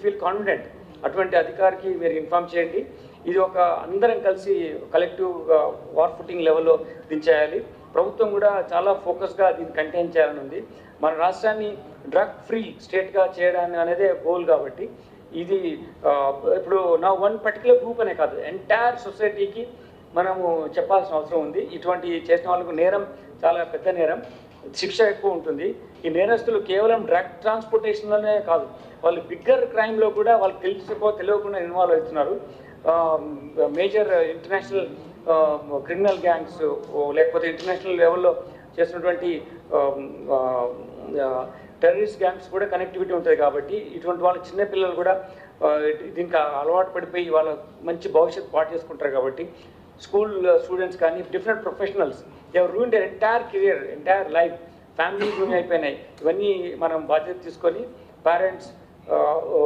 Feel confident. అటువంటి అధికారికి మీరు ఇన్ఫార్మ్ చేయండి. ఇది ఒక అందరం కలిసి కలెక్టివ్ వార్ ఫుటింగ్ లెవెల్లో దించేయాలి. ప్రభుత్వం కూడా చాలా ఫోకస్గా దీన్ని కంటైన్ చేయాలని ఉంది. మన రాష్ట్రాన్ని డ్రగ్ ఫ్రీ స్టేట్గా చేయడానికి అనేదే గోల్. కాబట్టి ఇది ఇప్పుడు నా వన్ పర్టికులర్ గ్రూప్ అనే కాదు, ఎంటైర్ సొసైటీకి మనము చెప్పాల్సిన అవసరం ఉంది. ఇటువంటి చేసిన వాళ్ళకు నేరం చాలా పెద్ద నేరం, శిక్ష ఎక్కువ ఉంటుంది. ఈ నేరస్తులు కేవలం డ్రగ్ ట్రాన్స్పోర్టేషన్లోనే కాదు, వాళ్ళు బిగ్గర్ క్రైమ్లో కూడా వాళ్ళకి తెలియకుండా ఇన్వాల్వ్ అవుతున్నారు. మేజర్ ఇంటర్నేషనల్ క్రిమినల్ గ్యాంగ్స్ లేకపోతే ఇంటర్నేషనల్ లెవెల్లో చేసినటువంటి టెర్రరిస్ట్ గ్యాంగ్స్ కూడా కనెక్టివిటీ ఉంటుంది. కాబట్టి ఇటువంటి వాళ్ళ చిన్నపిల్లలు కూడా దీనికి అలవాటు పడిపోయి వాళ్ళ మంచి భవిష్యత్తు పాటు చేసుకుంటారు. కాబట్టి స్కూల్ స్టూడెంట్స్ కానీ డిఫరెంట్ ప్రొఫెషనల్స్ ఎవరు ruin their entire career, entire life, family room అయిపోయినాయి. ఇవన్నీ మనం బాధ్యత తీసుకొని పేరెంట్స్